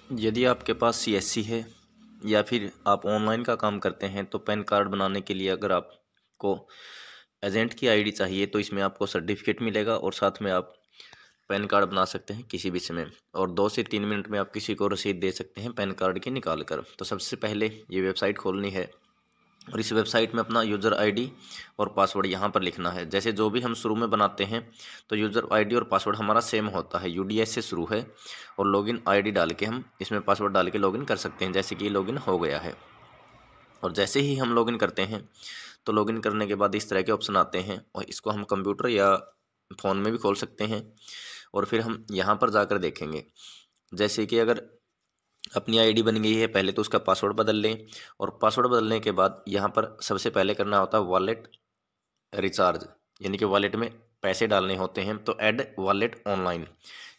यदि आपके पास सीएससी है या फिर आप ऑनलाइन का काम करते हैं तो पैन कार्ड बनाने के लिए अगर आपको एजेंट की आईडी चाहिए तो इसमें आपको सर्टिफिकेट मिलेगा और साथ में आप पैन कार्ड बना सकते हैं किसी भी समय, और 2 से 3 मिनट में आप किसी को रसीद दे सकते हैं पैन कार्ड की निकाल कर। तो सबसे पहले ये वेबसाइट खोलनी है और इस वेबसाइट में अपना यूज़र आईडी और पासवर्ड यहाँ पर लिखना है। जैसे जो भी हम शुरू में बनाते हैं तो यूज़र आईडी और पासवर्ड हमारा सेम होता है, यूडीएस से शुरू है, और लॉगिन आईडी डाल के हम इसमें पासवर्ड डाल के लॉगिन कर सकते हैं। जैसे कि लॉगिन हो गया है, और जैसे ही हम लॉगिन करते हैं तो लॉगिन करने के बाद इस तरह के ऑप्शन आते हैं, और इसको हम कंप्यूटर या फ़ोन में भी खोल सकते हैं। और फिर हम यहाँ पर जाकर देखेंगे, जैसे कि अगर अपनी आईडी बन गई है पहले तो उसका पासवर्ड बदल लें, और पासवर्ड बदलने के बाद यहाँ पर सबसे पहले करना होता है वॉलेट रिचार्ज, यानी कि वॉलेट में पैसे डालने होते हैं। तो ऐड वॉलेट ऑनलाइन,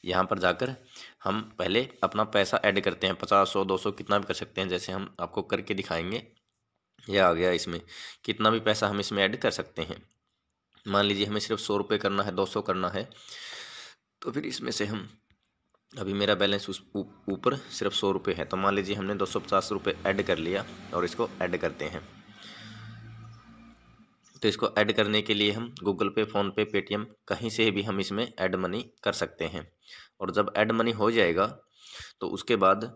यहाँ पर जाकर हम पहले अपना पैसा ऐड करते हैं, 50, 100, 200 कितना भी कर सकते हैं। जैसे हम आपको करके दिखाएंगे, यह आ गया, इसमें कितना भी पैसा हम इसमें ऐड कर सकते हैं। मान लीजिए हमें सिर्फ 100 रुपये करना है, 200 करना है, तो फिर इसमें से हम, अभी मेरा बैलेंस उस ऊपर सिर्फ 100 रुपये है, तो मान लीजिए हमने 250 रुपये ऐड कर लिया और इसको ऐड करते हैं। तो इसको ऐड करने के लिए हम गूगल पे, फ़ोन पे, पेटीएम कहीं से भी हम इसमें ऐड मनी कर सकते हैं। और जब ऐड मनी हो जाएगा तो उसके बाद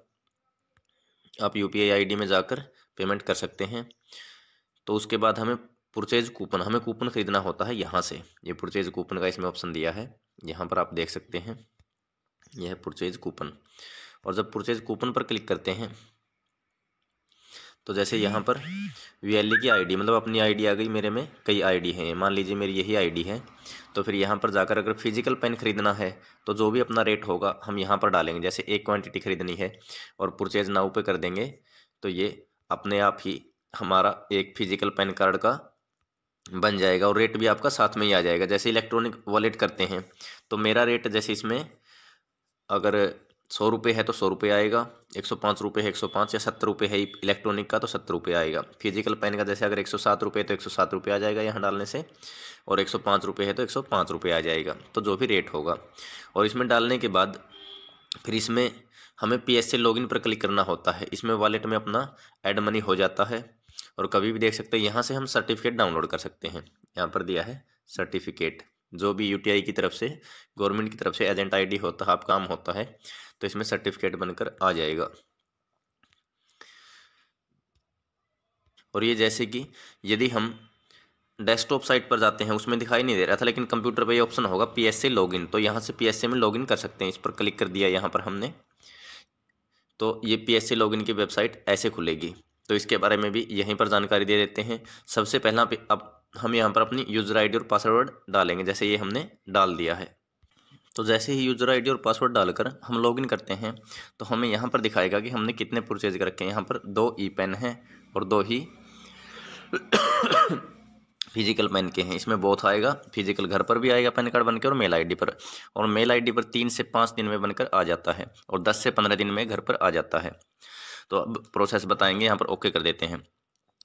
आप यूपीआई आईडी में जाकर पेमेंट कर सकते हैं। तो उसके बाद हमें परचेज कूपन, हमें कूपन खरीदना होता है यहाँ से। ये परचेज कूपन का इसमें ऑप्शन दिया है, यहाँ पर आप देख सकते हैं, यह है परचेज कूपन। और जब परचेज कूपन पर क्लिक करते हैं तो जैसे यहाँ पर वीएलई की आईडी, मतलब अपनी आईडी आ गई, मेरे में कई आईडी हैं, मान लीजिए मेरी यही आईडी है। तो फिर यहाँ पर जाकर अगर फिजिकल पेन खरीदना है तो जो भी अपना रेट होगा हम यहाँ पर डालेंगे। जैसे एक क्वांटिटी खरीदनी है और परचेज नाउ पे कर देंगे तो ये अपने आप ही हमारा एक फिजिकल पेन कार्ड का बन जाएगा, और रेट भी आपका साथ में ही आ जाएगा। जैसे इलेक्ट्रॉनिक वॉलेट करते हैं तो मेरा रेट जैसे इसमें अगर 100 रुपये है तो 100 रुपये आएगा, 105 रुपये है 105, या 70 रुपये है इलेक्ट्रॉनिक का तो 70 रुपये आएगा। फिजिकल पेन का जैसे अगर 107 रुपये तो 107 रुपये आ जाएगा यहाँ डालने से, और 105 रुपये है तो 105 रुपये आ जाएगा, तो जो भी रेट होगा। और इसमें डालने के बाद फिर इसमें हमें पीएसए लॉगिन पर क्लिक करना होता है। इसमें वॉलेट में अपना ऐड मनी हो जाता है, और कभी भी देख सकते हैं यहाँ से हम सर्टिफिकेट डाउनलोड कर सकते हैं। यहाँ पर दिया है सर्टिफिकेट, जो भी यूटीआई की तरफ से, गवर्नमेंट की तरफ से एजेंट आईडी होता है, आप काम होता है, तो इसमें सर्टिफिकेट बनकर आ जाएगा। और ये जैसे कि यदि हम डेस्कटॉप साइट पर जाते हैं, उसमें दिखाई नहीं दे रहा था, लेकिन कंप्यूटर पर ये ऑप्शन होगा पीएसए लॉगिन, तो यहाँ से पीएसए में लॉगिन कर सकते हैं। इस पर क्लिक कर दिया यहाँ पर हमने, तो ये पीएसए लॉगिन की वेबसाइट ऐसे खुलेगी। तो इसके बारे में भी यहीं पर जानकारी दे देते हैं। सबसे पहला अब हम यहाँ पर अपनी यूज़र आईडी और पासवर्ड डालेंगे। जैसे ये हमने डाल दिया है, तो जैसे ही यूज़र आईडी और पासवर्ड डालकर हम लॉगिन करते हैं तो हमें यहाँ पर दिखाएगा कि हमने कितने परचेज कर रखे हैं। यहाँ पर 2 ई पेन हैं और 2 ही फिजिकल पेन के हैं। इसमें बहुत आएगा, फिजिकल घर पर भी आएगा पैन कार्ड बनकर, और मेल आईडी पर, और मेल आईडी पर 3 से 5 दिन में बनकर आ जाता है, और 10 से 15 दिन में घर पर आ जाता है। तो अब प्रोसेस बताएंगे, यहाँ पर ओके कर देते हैं।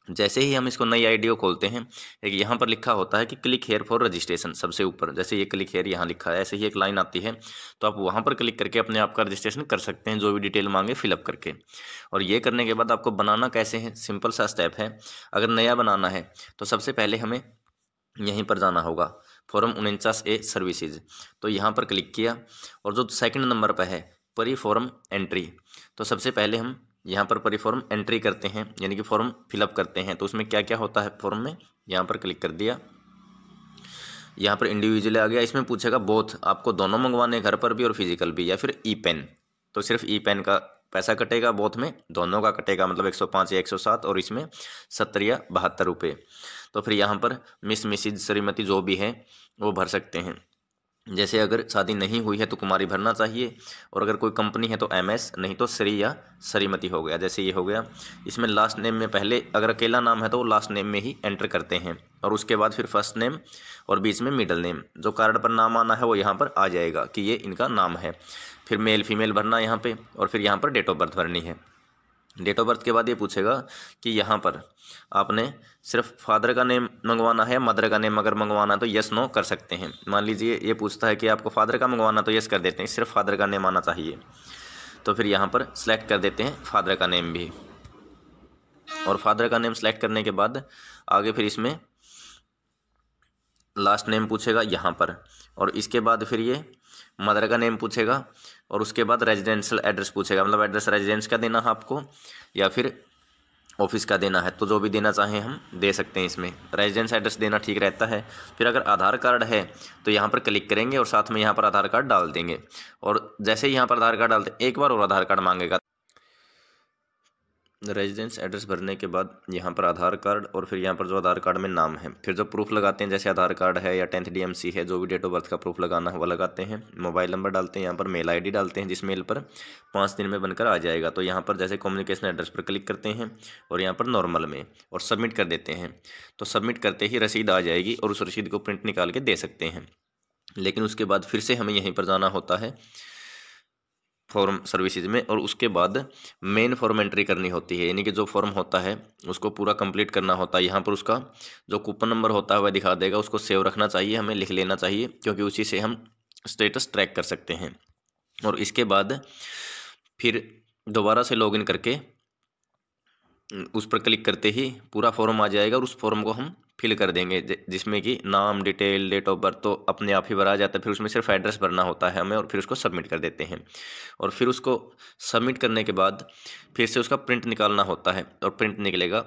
जैसे ही हम इसको नई आईडी को खोलते हैं, एक यहाँ पर लिखा होता है कि क्लिक हेयर फॉर रजिस्ट्रेशन, सबसे ऊपर जैसे ये क्लिक हेयर यहाँ लिखा है, ऐसे ही एक लाइन आती है, तो आप वहाँ पर क्लिक करके अपने आप का रजिस्ट्रेशन कर सकते हैं, जो भी डिटेल मांगे फिलअप करके। और ये करने के बाद आपको बनाना कैसे है, सिंपल सा स्टेप है। अगर नया बनाना है तो सबसे पहले हमें यहीं पर जाना होगा, फॉर्म 49A सर्विसेज, तो यहाँ पर क्लिक किया, और जो सेकंड नंबर पर है परी फॉर्म एंट्री, तो सबसे पहले हम यहाँ पर परी फॉर्म एंट्री करते हैं, यानी कि फॉर्म फिलअप करते हैं। तो उसमें क्या क्या होता है फॉर्म में, यहाँ पर क्लिक कर दिया, यहाँ पर इंडिविजुअल आ गया। इसमें पूछेगा बोथ, आपको दोनों मंगवाने, घर पर भी और फिजिकल भी, या फिर ई पेन, तो सिर्फ ई पेन का पैसा कटेगा, बोथ में दोनों का कटेगा, मतलब 105 या 107, और इसमें 70 या 72 रुपये। तो फिर यहाँ पर मिस, मिसिज, श्रीमती जो भी है वो भर सकते हैं। जैसे अगर शादी नहीं हुई है तो कुमारी भरना चाहिए, और अगर कोई कंपनी है तो एमएस, नहीं तो श्री या श्रीमती हो गया। जैसे ये हो गया। इसमें लास्ट नेम में पहले अगर अकेला नाम है तो वो लास्ट नेम में ही एंटर करते हैं, और उसके बाद फिर फर्स्ट नेम और बीच में मिडल नेम, जो कार्ड पर नाम आना है वो यहाँ पर आ जाएगा कि ये इनका नाम है। फिर मेल फीमेल भरना यहाँ पे, और फिर यहाँ पर डेट ऑफ बर्थ भरनी है। डेट ऑफ बर्थ के बाद ये पूछेगा कि यहाँ पर आपने सिर्फ फादर का नेम मंगवाना है, मदर का नेम अगर मंगवाना है तो यस नो कर सकते हैं। मान लीजिए ये पूछता है कि आपको फादर का मंगवाना, तो यस कर देते हैं, सिर्फ फादर का नेम आना चाहिए। तो फिर यहाँ पर सेलेक्ट कर देते हैं फादर का नेम भी, और फादर का नेम सेलेक्ट करने के बाद आगे फिर इसमें लास्ट नेम पूछेगा यहाँ पर, और इसके बाद फिर ये मदर का नेम पूछेगा, और उसके बाद रेजिडेंशियल एड्रेस पूछेगा, मतलब एड्रेस रेजिडेंस का देना है आपको या फिर ऑफिस का देना है, तो जो भी देना चाहें हम दे सकते हैं। इसमें रेजिडेंस एड्रेस देना ठीक रहता है। फिर अगर आधार कार्ड है तो यहाँ पर क्लिक करेंगे और साथ में यहाँ पर आधार कार्ड डाल देंगे, और जैसे ही यहाँ पर आधार कार्ड डालते एक बार और आधार कार्ड मांगेगा। रेजिडेंस एड्रेस भरने के बाद यहाँ पर आधार कार्ड, और फिर यहाँ पर जो आधार कार्ड में नाम है, फिर जो प्रूफ लगाते हैं जैसे आधार कार्ड है या 10th DMC है, जो भी डेट ऑफ बर्थ का प्रूफ लगाना है वो लगाते हैं। मोबाइल नंबर डालते हैं, यहाँ पर मेल ID डालते हैं जिस मेल पर 5 दिन में बनकर आ जाएगा। तो यहाँ पर जैसे कम्युनिकेशन एड्रेस पर क्लिक करते हैं और यहाँ पर नॉर्मल में और सबमिट कर देते हैं। तो सबमिट करते ही रसीद आ जाएगी और उस रसीद को प्रिंट निकाल के दे सकते हैं। लेकिन उसके बाद फिर से हमें यहीं पर जाना होता है फॉर्म सर्विसेज में, और उसके बाद मेन फॉर्म एंट्री करनी होती है, यानी कि जो फॉर्म होता है उसको पूरा कंप्लीट करना होता है। यहाँ पर उसका जो कूपन नंबर होता है वह दिखा देगा, उसको सेव रखना चाहिए, हमें लिख लेना चाहिए, क्योंकि उसी से हम स्टेटस ट्रैक कर सकते हैं। और इसके बाद फिर दोबारा से लॉगिन करके उस पर क्लिक करते ही पूरा फॉर्म आ जाएगा, और उस फॉर्म को हम फिल कर देंगे, जिसमें कि नाम, डिटेल, डेट ऑफ बर्थ तो अपने आप ही भरा जाता है। फिर उसमें सिर्फ एड्रेस भरना होता है हमें, और फिर उसको सबमिट कर देते हैं। और फिर उसको सबमिट करने के बाद फिर से उसका प्रिंट निकालना होता है, और प्रिंट निकलेगा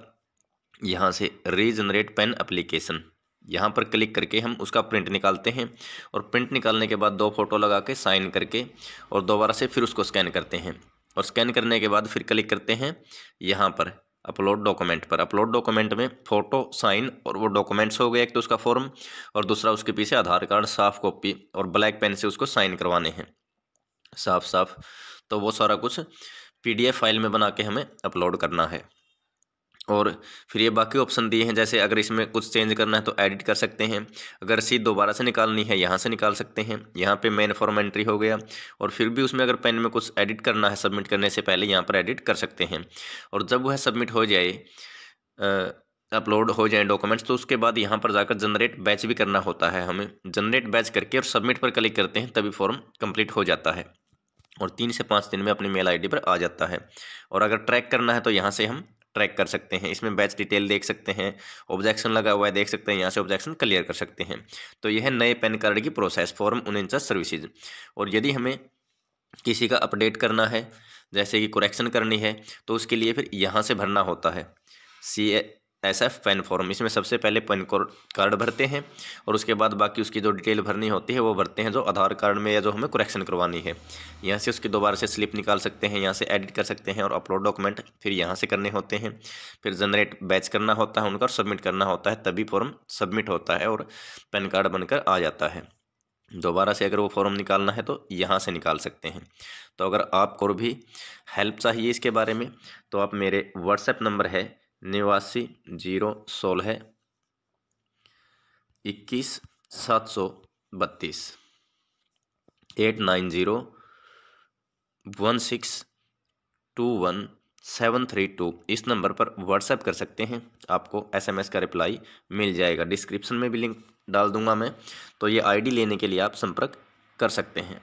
यहाँ से रीजनरेट पेन एप्लीकेशन, यहाँ पर क्लिक करके हम उसका प्रिंट निकालते हैं। और प्रिंट निकालने के बाद 2 फोटो लगा के साइन करके और दोबारा से फिर उसको स्कैन करते हैं, और स्कैन करने के बाद फिर क्लिक करते हैं यहाँ पर अपलोड डॉक्यूमेंट पर। अपलोड डॉक्यूमेंट में फ़ोटो, साइन और वो डॉक्यूमेंट्स हो गए, एक तो उसका फॉर्म और दूसरा उसके पीछे आधार कार्ड साफ कॉपी, और ब्लैक पेन से उसको साइन करवाने हैं साफ साफ। तो वो सारा कुछ PDF फाइल में बना के हमें अपलोड करना है। और फिर ये बाकी ऑप्शन दिए हैं, जैसे अगर इसमें कुछ चेंज करना है तो एडिट कर सकते हैं, अगर रसीद दोबारा से निकालनी है यहाँ से निकाल सकते हैं। यहाँ पे मेन फॉर्म एंट्री हो गया, और फिर भी उसमें अगर पेन में कुछ एडिट करना है सबमिट करने से पहले यहाँ पर एडिट कर सकते हैं। और जब वह सबमिट हो जाए, अपलोड हो जाए डॉक्यूमेंट्स, तो उसके बाद यहाँ पर जाकर जनरेट बैच भी करना होता है हमें। जनरेट बैच करके और सबमिट पर क्लिक करते हैं, तभी फॉर्म कंप्लीट हो जाता है, और 3 से 5 दिन में अपनी मेल ID पर आ जाता है। और अगर ट्रैक करना है तो यहाँ से हम ट्रैक कर सकते हैं। इसमें बैच डिटेल देख सकते हैं, ऑब्जेक्शन लगा हुआ है देख सकते हैं, यहाँ से ऑब्जेक्शन क्लियर कर सकते हैं। तो यह है नए पैन कार्ड की प्रोसेस, फॉर्म 49 सर्विसेज। और यदि हमें किसी का अपडेट करना है, जैसे कि करेक्शन करनी है, तो उसके लिए फिर यहाँ से भरना होता है CSF पैन फॉर्म। इसमें सबसे पहले पैन कार्ड भरते हैं, और उसके बाद बाकी उसकी जो डिटेल भरनी होती है वो भरते हैं, जो आधार कार्ड में या जो हमें करेक्शन करवानी है। यहाँ से उसकी दोबारा से स्लिप निकाल सकते हैं, यहाँ से एडिट कर सकते हैं, और अपलोड डॉक्यूमेंट फिर यहाँ से करने होते हैं। फिर जनरेट बैच करना होता है उनका, और सबमिट करना होता है, तभी फॉर्म सबमिट होता है और पैन कार्ड बनकर आ जाता है। दोबारा से अगर वो फॉर्म निकालना है तो यहाँ से निकाल सकते हैं। तो अगर आपको भी हेल्प चाहिए इसके बारे में, तो आप मेरे व्हाट्सएप नंबर है 89 016 21 732 8901621732। इस नंबर पर व्हाट्सएप कर सकते हैं, आपको SMS का रिप्लाई मिल जाएगा। डिस्क्रिप्शन में भी लिंक डाल दूंगा मैं, तो ये ID लेने के लिए आप संपर्क कर सकते हैं।